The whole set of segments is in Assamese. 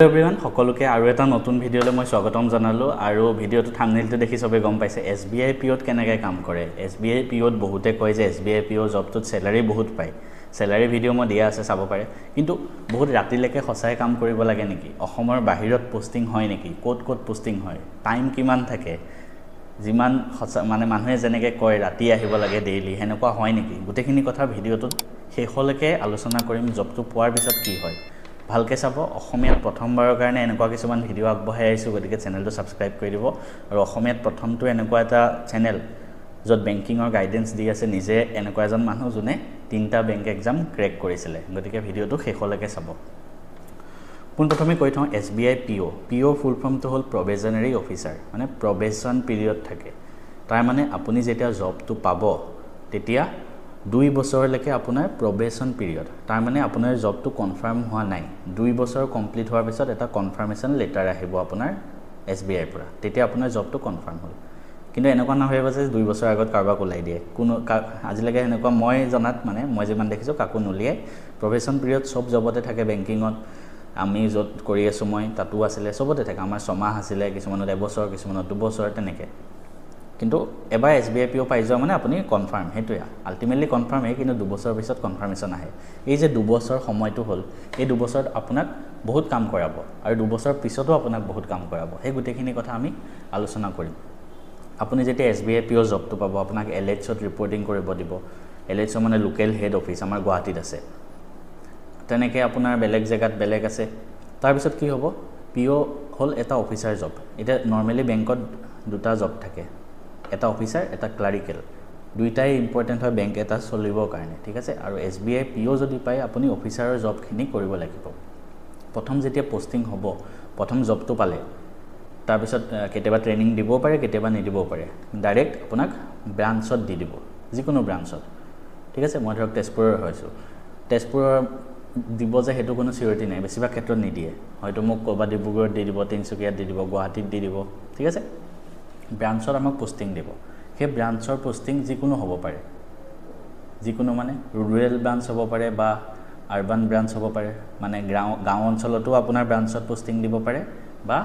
এভৰিৱান সকলোকে আৰু এটা নতুন ভিডিঅ'লৈ মই স্বাগতম জনালো আৰু ভিডিঅ'টো থাম্বনেইলটো দেখি সবে গম পাইছে SBI পিঅ'ত কেনেকৈ কাম কৰে SBI পিঅ'ত বহুতে কয় যে SBI পিঅ' জবটোত স্যালাৰি বহুত পায় স্যালাৰি ভিডিঅ' মই দিয়া আছে চাব পাৰে কিন্তু বহুত ৰাতিলৈকে সঁচাই কাম কৰিব লাগে নেকি অসমৰ বাহিৰত পোষ্টিং হয় নেকি ক'ত পোষ্টিং হয় টাইম কিমান থাকে যিমান মানে মানুহে যেনেকৈ কয় ৰাতি আহিব লাগে ডেইলি হেনেকুৱা হয় নেকি গোটেইখিনি কথা ভিডিঅ'টোত শেষলৈকে আলোচনা কৰিম জবটো পোৱাৰ পিছত কি হয় ভালকে চাব অসমীয়াত প্ৰথমবাৰৰ কাৰণে এনেকুৱা কিছুমান ভিডিঅ' আগবঢ়াই আইছো গতিকে চেনেলটো সাবস্ক্ৰাইব কৰি দিব আৰু অসমীয়াত প্ৰথমটো এনেকুৱা এটা চেনেল য'ত বেংকিংৰ গাইডেন্স দি আছে নিজে এনেকুৱা এজন মানুহ যোনে 3টা বেংক এক্সাম ক্ৰেক কৰিছিল গতিকে ভিডিঅ'টো শেষলৈকে চাব পোনপ্ৰথমে কৈ থওঁ SBI PO ফুল ফৰ্মটো হ'ল প্ৰবেশনাৰী অফিচাৰ মানে প্ৰবেশন পিৰিয়ড থাকে তাৰ মানে আপুনি যেতিয়া জবটো পাব তেতিয়া 2 বছৰলৈকে আপোনাৰ প্ৰবেশন পিৰিয়ড তাৰ মানে আপোনাৰ জবটো কনফাৰ্ম হোৱা নাই 2 বছৰ কমপ্লিট হোৱাৰ পিছত এটা কনফাৰ্মেশন লেটাৰ আহিব আপোনাৰ SBI পৰা তেতিয়া আপোনাৰ জবটো কনফাৰ্ম হ'ল কিন্তু এনেকুৱা নহয় যে 2 বছৰ আগত কাৰবাক ওলাই দিয়ে কোনো আজিলৈকে এনেকুৱা মই জনাত মানে মই যিমান দেখিছো কাকো নলিয়াই প্ৰবেশন পিৰিয়ড সব জবতে থাকে বেংকিংত আমি যত কৰি আছো মই তাতো আছিল সবতে থাকে আমাৰ 6 মাহ আছিল কিছুমানত 1 বছৰ কিছুমানত 2 বছৰ তেনেকে কিন্তু এবাৰ SBI পিঅ পাই যোৱা মানে আপুনি কনফাৰ্ম হেতুয়া আলটিমেটলি কনফাৰ্ম হে কিন্তু 2 বছৰ পিছত কনফাৰ্মেশন আহে এই যে 2 বছৰ সময়টো হ'ল এই 2 বছৰত আপোনাক বহুত কাম কৰাব আৰু 2 বছৰ পিছতো আপোনাক বহুত কাম কৰাব এই গুটেখিনি কথা আমি আলোচনা কৰিম আপুনি যেতিয়া SBI পিঅ জবটো পাব আপোনাক LHত ৰিপৰ্টিং কৰিব দিব LH মানে লোকেল হেড অফিচ আমাৰ গুৱাহাটীত আছে তেনেকে আপোনাৰ বেলেগ জায়গাত বেলেগ আছে তাৰ পিছত কি হ'ব পিঅ হ'ল এটা অফিচাৰ জব এটা নৰমালি বেংকত দুটা জব থাকে এটা অফিচাৰ এটা ক্লাৰিকেল দুইটাই ইম্পৰ্টেন্ট হয় বেংক এটা চলিবৰ কাৰণে ঠিক আছে আৰু SBI পিঅ যদি পায় আপুনি অফিচাৰৰ জবখিনি কৰিব লাগিব প্ৰথম যেতিয়া পোষ্টিং হ'ব প্ৰথম জবটো পালে তাৰ পিছত কেতিয়াবা ট্ৰেনিং দিব পাৰে কেতিয়াবা নিদিব পাৰে ডাইৰেক্ট আপোনাক ব্ৰাঞ্চত দি দিব যিকোনো ব্ৰাঞ্চত ঠিক আছে মই ধৰক তেজপুৰৰ হৈছো তেজপুৰৰ দিব যে হেতু কোনো সিউৰিটি নাই বেছিভাগ ক্ষেত্ৰত নিদিয়ে হয়তো মোক কবা ডিব্ৰুগড়ত দি দিব তিনচুকীয়াত দি দিব গুৱাহাটীত দি দিব ঠিক আছে ব্ৰাঞ্চৰ আমাক পোষ্টিং দিব হে ব্ৰাঞ্চৰ পোষ্টিং যিকোনো হ'ব পাৰে যিকোনো মানে ৰুৰেল ব্ৰাঞ্চ হ'ব পাৰে বা আৰবান ব্ৰাঞ্চ হ'ব পাৰে মানে গাঁও অঞ্চলতো আপোনাৰ ব্ৰাঞ্চত পোষ্টিং দিব পাৰে বা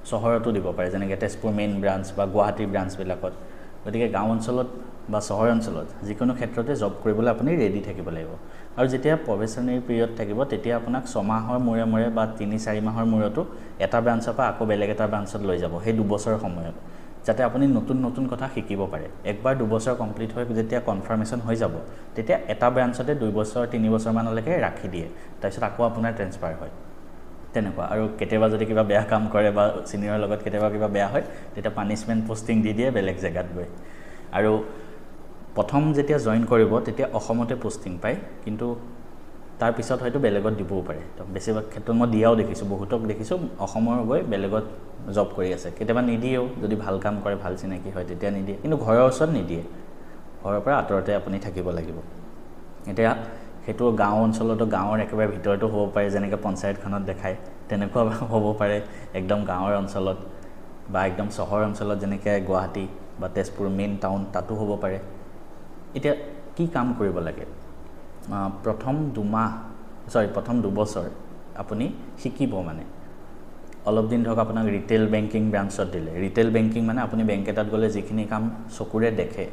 চহৰতো দিব পাৰে যেনেকৈ তেজপুৰ মেইন ব্ৰাঞ্চ বা গুৱাহাটী ব্ৰাঞ্চ বিলাকত গতিকে গাঁও অঞ্চলত বা চহৰ অঞ্চলত যিকোনো ক্ষেত্ৰতে জব কৰিবলৈ আপুনি ৰেডি থাকিব লাগিব আৰু যেতিয়া প্ৰবেশনাৰী পিৰিয়ড থাকিব তেতিয়া আপোনাক 6 মাহৰ মূৰে মূৰে বা 3-4 মাহৰ মূৰতো এটা ব্ৰাঞ্চৰ পৰা আকৌ বেলেগ এটা ব্ৰাঞ্চত লৈ যাব সেই 2 বছৰৰ সময়ত যাতে আপুনি নতুন কথা শিকিব পাৰে একবাৰ 2 বছৰ কমপ্লিট হৈ যেতিয়া কনফাৰ্মেশন হৈ যাব তেতিয়া এটা ব্ৰাঞ্চতে 2 বছৰ 3 বছৰ মানলৈকে ৰাখি দিয়ে তাৰপিছত আকৌ আপোনাৰ ট্ৰান্সফাৰ হয় তেনেকুৱা আৰু কেতিয়াবা যদি কিবা বেয়া কাম কৰে বা সিনিয়ৰৰ লগত কেতিয়াবা কিবা বেয়া হয় তেতিয়া পানিশমেন্ট পোষ্টিং দি দিয়ে বেলেগ জায়গাত গৈ আৰু প্ৰথম যেতিয়া জয়েন কৰিব তেতিয়া অসমতে পোষ্টিং পায় কিন্তু তাৰ পিছত হয়তো বেলেগত দিবও পাৰে তো বেছিভাগ ক্ষেত্ৰত মই দিয়াও দেখিছো বহুতক দেখিছো অসমৰ গৈ বেলেগত জব কৰি আছে কেতিয়াবা নিদিয়েও যদি ভাল কাম কৰে ভাল চিনাকি হয় তেতিয়া নিদিয়ে কিন্তু ঘৰৰ ওচৰত নিদিয়ে ঘৰৰ পৰা আঁতৰতে আপুনি থাকিব লাগিব এতিয়া হেতু গাঁও অঞ্চলতো গাঁৱৰ একেবাৰে ভিতৰতো হ'ব পাৰে যেনেকৈ পঞ্চায়তখনত দেখায় তেনেকুৱা হ'ব পাৰে একদম গাঁৱৰ অঞ্চলত বা একদম চহৰ অঞ্চলত যেনেকৈ গুৱাহাটী বা তেজপুৰ মেইন টাউন তাতো হ'ব পাৰে এতিয়া কি কাম কৰিব লাগে প্ৰথম 2 বছৰ আপুনি শিকিব মানে অলপ দিন ধৰক আপোনাক ৰিটেইল বেংকিং ব্ৰাঞ্চত দিলে ৰিটেইল বেংকিং মানে আপুনি বেংক এটাত গলে যিখিনি কাম চকুৰে দেখে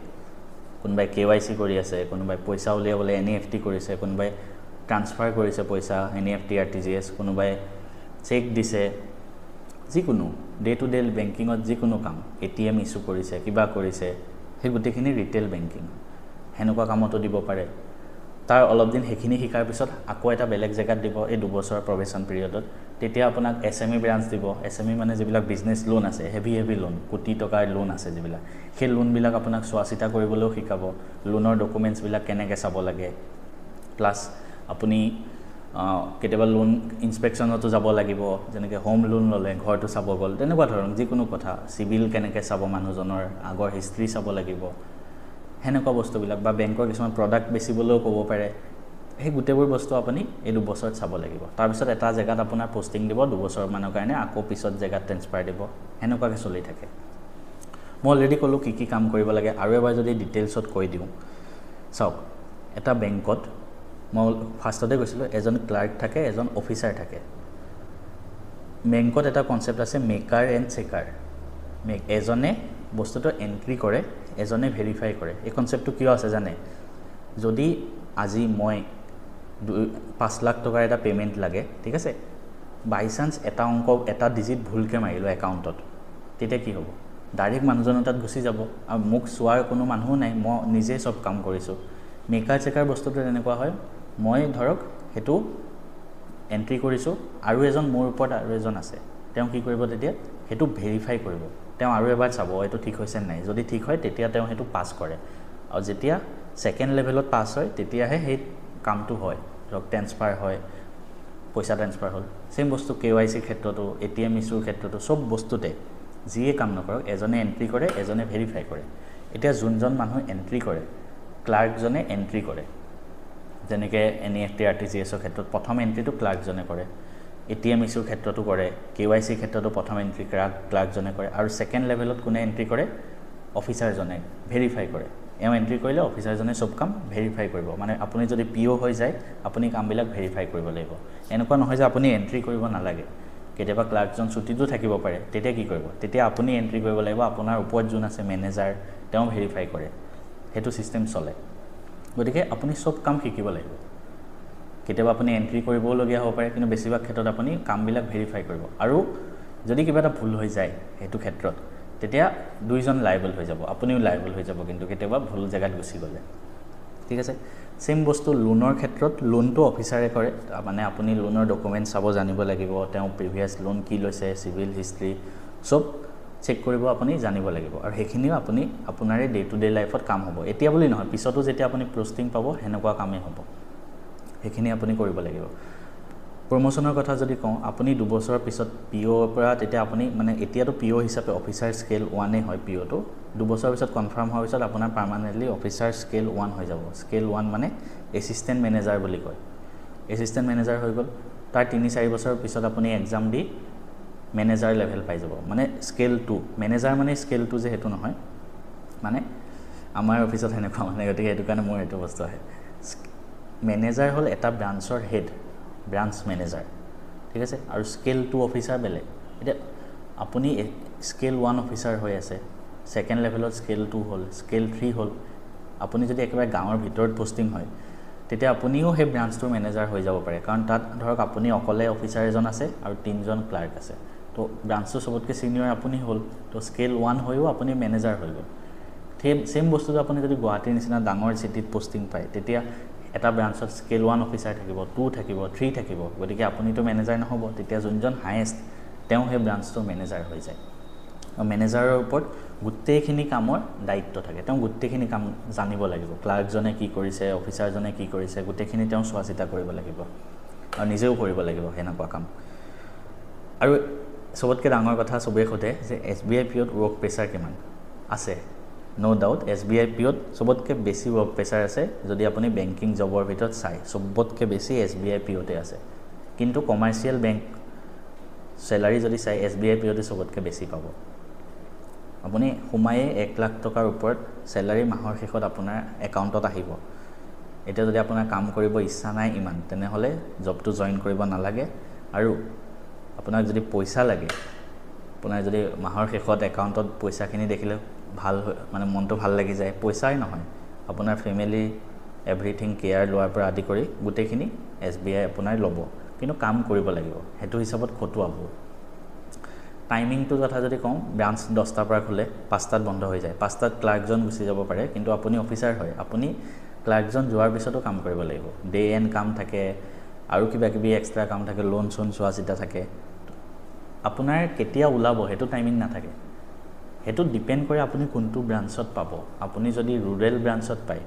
কোনবাই KYC কৰি আছে কোনবাই পইচা উলিয়াবলৈ NEFT কৰিছে কোনবাই ট্ৰান্সফাৰ কৰিছে পইচা NEFT RTGS কোনবাই চেক দিছে যিকোনো ডে টু ডে বেংকিংত যিকোনো কাম ATM ইস্যু কৰিছে কিবা কৰিছে সেই গুটেখিনি ৰিটেইল বেংকিং হেনেকুৱা কামতো দিব পাৰে তাৰ অলপ দিন হেখিনি শিকাৰ পিছত আকৌ এটা বেলেগ জায়গাত দিব এই 2 বছৰ প্ৰবেশন পিৰিয়ডত তেতিয়া আপোনাক SME ব্ৰাঞ্চ দিব SME মানে যিবিলাক বিজনেস লোন আছে হেভি লোন কোটি টকাৰ লোন আছে যিবিলাক সেই লোন বিলাক আপোনাক চোৱাচিতা কৰিবলৈও শিকাব লোনৰ ডকুমেন্টছ বিলাক কেনেকৈ চাব লাগে প্লাস আপুনি কেতিয়াবা লোন ইনস্পেকশনতো যাব লাগিব যেনেকৈ হোম লোন ললে ঘৰটো চাব গল তেনেকুৱা ধৰণৰ যিকোনো কথা সিভিল কেনেকৈ চাব মানুহজনৰ আগৰ হিষ্ট্ৰী চাব লাগিব হেনেকুৱা বস্তুবিলাক বা বেংকৰ কিছুমান প্ৰডাক্ট বেচিবলৈও ক'ব পাৰে এই গুটেবোৰ বস্তু আপুনি এই 2 বছৰত চাব লাগিব তাৰ পিছত এটা জায়গাত আপোনাৰ পোষ্টিং দিব 2 বছৰ মানৰ কাৰণে আকৌ পিছত জায়গাত ট্ৰান্সফাৰ দিব হেনেকুৱাকৈ চলি থাকে মই অলৰেডি ক'লো কি কাম কৰিব লাগে আৰু এবাৰ যদি ডিটেইলছত কৈ দিও চাওক এটা বেংকত মই ফাৰ্ষ্টতে কৈছিলো এজন ক্লাৰ্ক থাকে এজন অফিচাৰ থাকে বেংকত এটা কনচেপ্ট আছে মেকাৰ এণ্ড চেকাৰ এজনে বস্তুটো এণ্ট্ৰি কৰে এজনে ভেৰিফাই কৰে এই কনচেপ্টটো কিয় আছে জানে যদি আজি মই 5 লাখ টকাৰ এটা পেমেণ্ট লাগে ঠিক আছে বাই চান্স এটা অংক এটা ডিজিট ভুলকৈ মাৰিলোঁ একাউণ্টত তেতিয়া কি হ'ব ডাইৰেক্ট মানুহজনৰ তাত গুচি যাব আৰু মোক চোৱাৰ কোনো মানুহো নাই মই নিজে চব কাম কৰিছোঁ মেকাৰ চেকাৰ বস্তুটো তেনেকুৱা হয় মই ধৰক সেইটো এণ্ট্ৰি কৰিছোঁ আৰু এজন মোৰ ওপৰত আৰু এজন আছে তেওঁ কি কৰিব তেতিয়া সেইটো ভেৰিফাই কৰিব তেওঁ আৰু এবাৰ চাব এইটো ঠিক হৈছে নাই যদি ঠিক হয় তেতিয়া তেওঁ সেইটো পাছ কৰে আৰু যেতিয়া সেকেন্ড লেভেলত পাছ হয় তেতিয়াহে সেই কামটো হয় ধৰক ট্ৰান্সফাৰ হয় পইচা ট্ৰান্সফাৰ হ'ল সেম বস্তু KYC ক্ষেত্ৰতো ATM ইছ্যুৰ ক্ষেত্ৰতো সব বস্তুতে যিয়ে কাম নকৰক এজনে এণ্ট্ৰি কৰে এজনে ভেৰিফাই কৰে এতিয়া যোনজন মানুহ এণ্ট্ৰি কৰে ক্লাৰ্কজনে এণ্ট্ৰি কৰে যেনেকৈ NEFT RTGS ক্ষেত্ৰত প্ৰথম এণ্ট্ৰিটো ক্লাৰ্কজনে কৰে ATM ইছ্যুৰ ক্ষেত্ৰতো কৰে KYC ক্ষেত্ৰতো প্ৰথম এণ্ট্ৰি ক্লাৰ্কজনে কৰে আৰু সেকেন্ড লেভেলত কোনে এণ্ট্ৰি কৰে অফিচাৰজনে ভেৰিফাই কৰে এও এণ্ট্ৰি কৰিলে অফিচাৰজনে সব কাম ভেৰিফাই কৰিব মানে আপুনি যদি PO হৈ যায় আপুনি কামবিলাক ভেৰিফাই কৰিব লাগিব এনেকুৱা নহয় যে আপুনি এণ্ট্ৰি কৰিব নালাগে কেতিয়াবা ক্লাৰ্কজন ছুটিটো থাকিব পাৰে তেতিয়া কি কৰিব তেতিয়া আপুনি এণ্ট্ৰি কৰিব লাগিব আপোনাৰ ওপৰত যোন আছে মেনেজাৰ তেওঁ ভেৰিফাই কৰে সেইটো সিস্টেম চলে গতিকে আপুনি সব কাম শিকিব লাগিব কেতিয়াবা আপুনি এণ্ট্ৰি কৰিবলগীয়া হ'ব পাৰে কিন্তু বেছিভাগ ক্ষেত্ৰত আপুনি কামবিলাক ভেৰিফাই কৰিব আৰু যদি কিবা এটা ভুল হৈ যায় সেইটো ক্ষেত্ৰত তেতিয়া দুইজন লাইবল হৈ যাব আপুনিও লাইবল হৈ যাব কিন্তু কেতিয়াবা ভুল জায়গাত গুচি গ'লে ঠিক আছে সেম বস্তু লোনৰ ক্ষেত্ৰত লোনটো অফিচাৰে কৰে মানে আপুনি লোনৰ ডকুমেণ্ট চাব জানিব লাগিব তেওঁ প্ৰিভিয়াছ লোন কি লৈছে সিভিল হিষ্ট্ৰী সব চেক কৰিব আপুনি জানিব লাগিব আৰু সেইখিনিও আপুনি আপোনাৰে ডে টু ডে লাইফত কাম হ'ব এতিয়া বুলি নহয় পিছতো যেতিয়া আপুনি পোষ্টিং পাব হেনেকুৱা কামেই হ'ব সেইখিনি আপুনি কৰিব লাগিব প্ৰমোশনৰ কথা যদি কওঁ আপুনি 2 বছৰৰ পিছত PO পৰা তেতিয়া আপুনি মানে এতিয়াতো PO হিচাপে অফিচাৰ স্কেল 1 এ হয় PO টো 2 বছৰৰ পিছত কনফাৰ্ম হোৱাৰ পিছত আপোনাৰ পাৰ্মানেন্টলি অফিচাৰ স্কেল 1 হৈ যাব স্কেল 1 মানে এসিস্ট্যান্ট ম্যানেজাৰ বুলি কয় এসিস্ট্যান্ট ম্যানেজাৰ হৈ গ'ল তাৰ 3-4 বছৰৰ পিছত আপুনি এক্সাম দি ম্যানেজাৰ লেভেল পাই যাব মানে স্কেল 2 ম্যানেজাৰ মানে স্কেল 2 যে হেতু নহয় মানে আমাৰ অফিসত হেনেকুৱা মানে গতিকে এটো কাৰণে মোৰ এটো বস্তু আহে ম্যানেজাৰ হল এটা ব্ৰাঞ্চৰ হেড ব্ৰাঞ্চ ম্যানেজাৰ ঠিক আছে আৰু স্কেল 2 অফিচাৰ বেলে এটা আপুনি স্কেল 1 অফিচাৰ হৈ আছে সেকেন্ড লেভেলত স্কেল 2 হল স্কেল 3 হল আপুনি যদি একেবাৰে গাঁৱৰ ভিতৰত পোষ্টিং হয় তেতিয়া আপুনিও হে ব্ৰাঞ্চটোৰ ম্যানেজাৰ হৈ যাব পাৰে কাৰণ তাত ধৰক আপুনি অকলে অফিচাৰ এজন আছে আৰু 3জন ক্লাৰ্ক আছে তো ব্ৰাঞ্চটো সবতকৈ সিনিয়ৰ আপুনি হল তো স্কেল 1 হৈও আপুনি ম্যানেজাৰ হৈ গ'ল সেম বস্তুটো আপুনি যদি গুৱাহাটীৰ নিচিনা ডাঙৰ সিটিত পোষ্টিং পায় তেতিয়া এটা ব্ৰাঞ্চত স্কেল 1 অফিচাৰ থাকিব 2 থাকিব 3 থাকিব গতিকে আপুনি তো ম্যানেজাৰ নহব তেতিয়া যোনজন হাইয়েষ্ট তেওঁ হে ব্ৰাঞ্চটোৰ ম্যানেজাৰ হৈ যায় আৰু ম্যানেজাৰৰ ওপৰত গুটেখিনি কামৰ দায়িত্ব থাকে তেওঁ গুটেখিনি কাম জানিব লাগিব ক্লাৰ্কজনে কি কৰিছে অফিচাৰজনে কি কৰিছে গুটেখিনি তেওঁ চোৱাচিতা কৰিব লাগিব আৰু নিজেও কৰিব লাগিব হেনেকুৱা কাম আৰু সবতকৈ ডাঙৰ কথা সবে খোদে যে SBI পিঅত ৱৰ্ক প্ৰেছাৰ কিমান আছে নো ডাউট SBI পিঅত সবতকৈ বেছি ৱৰ্ক প্ৰেছাৰ আছে যদি আপুনি বেংকিং জবৰ ভিতৰত চাই সবতকৈ বেছি SBI পিঅতে আছে কিন্তু কমাৰ্শিয়াল বেংক স্যালাৰি যদি চাই SBI পিঅতে সবতকৈ বেছি পাব আপুনি হুমায়ে 1 লাখ টকাৰ ওপৰত স্যালাৰি মাহৰ শেষত আপোনাৰ একাউণ্টত আহিব এটা যদি আপোনাৰ কাম কৰিব ইচ্ছা নাই ইমান তেনেহলে জবটো জয়েন কৰিব নালাগে আৰু আপোনাক যদি পইচা লাগে আপোনাৰ যদি মাহৰ শেষত একাউণ্টত পইচাখিনি দেখিলে ভাল মানে মনটো ভাল লাগি যায় পইচাই নহয় আপোনাৰ ফ্যামিলি এভৰিথিং কেয়াৰ লোৱাৰ পৰা আদি কৰি গুটেখিনি SBI আপোনাৰ ল'ব কিন্তু কাম কৰিব লাগিব হেতু হিচাপত খটুৱাব টাইমিংটো কথা যদি কওঁ ব্ৰাঞ্চ 10টাৰ পৰা খোলে 5টাত বন্ধ হৈ যায় 5টাত ক্লাৰ্কজন গুচি যাব পাৰে কিন্তু আপুনি অফিচাৰ হয় আপুনি ক্লাৰ্কজন যোৱাৰ পিছতো কাম কৰিব লাগিব ডে এণ্ড কাম থাকে আৰু কিবা কিবি এক্সট্ৰা কাম থাকে লোন চোন চোৱাচিতা থাকে আপোনাৰ কেতিয়া ওলাব হেতু টাইমিং নাথাকে হেতু ডিপেন্ড কৰে আপুনি কোনটো ব্ৰাঞ্চত পাব আপুনি যদি ৰুৰেল ব্ৰাঞ্চত পায়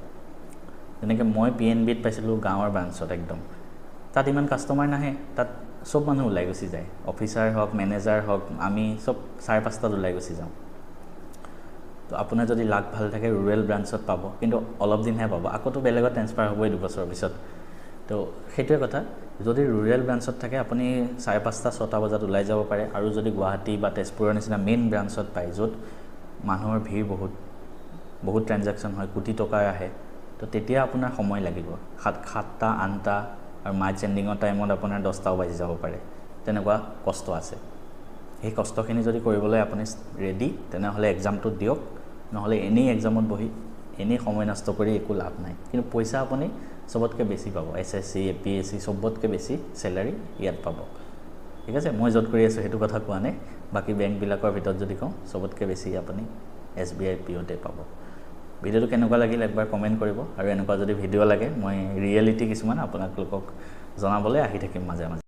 যেনেকৈ মই PNBত পাইছিলো গাঁৱৰ ব্ৰাঞ্চত একদম তাত ইমান কাস্টমাৰ নাহে তাত সব মানুহ ওলাই গুচি যায় অফিচাৰ হক ম্যানেজাৰ হক আমি সব 5:30 ওলাই গুচি যাওঁ তো আপোনাৰ যদি লাক ভাল থাকে ৰুৰেল ব্ৰাঞ্চত পাব কিন্তু অলপ দিনহে পাব আকতো বেলেগত ট্ৰান্সফাৰ হ'বই 2 বছৰৰ পিছত তো সেইটোৱে কথা যদি ৰুৰেল ব্ৰাঞ্চত থাকে আপুনি 5:30-6টা বজাত ওলাই যাব পাৰে আৰু যদি গুৱাহাটী বা তেজপুৰৰ নিচিনা মেইন ব্ৰাঞ্চত পায় য'ত মানুহৰ ভিৰ বহুত ট্ৰানজাকচন হয় কোটি টকা আহে তো তেতিয়া আপোনাৰ সময় লাগিব 7টা 8টা আৰু মাৰ্চ এণ্ডিঙৰ টাইমত আপোনাৰ 10টাও বাজি যাব পাৰে তেনেকুৱা কষ্ট আছে সেই কষ্টখিনি যদি কৰিবলৈ আপুনি ৰেডি তেনেহ'লে এক্সামটো দিয়ক নহ'লে এনেই এক্সামত বহি এনেই সময় নষ্ট কৰি একো লাভ নাই কিন্তু পইচা আপুনি সবতকৈ বেছি পাব SSC APSC সবতকৈ বেছি চেলাৰী ইয়াত পাব ঠিক আছে মই য'ত কৰি আছোঁ সেইটো কথা কোৱা নাই বাকী বেংকবিলাকৰ ভিতৰত যদি কওঁ সবতকৈ বেছি আপুনি SBI POতে পাব ভিডিঅ'টো কেনেকুৱা লাগিল একবাৰ কমেণ্ট কৰিব আৰু এনেকুৱা যদি ভিডিঅ' লাগে মই ৰিয়েলিটি কিছুমান আপোনালোকক জনাবলৈ আহি থাকিম মাজে মাজে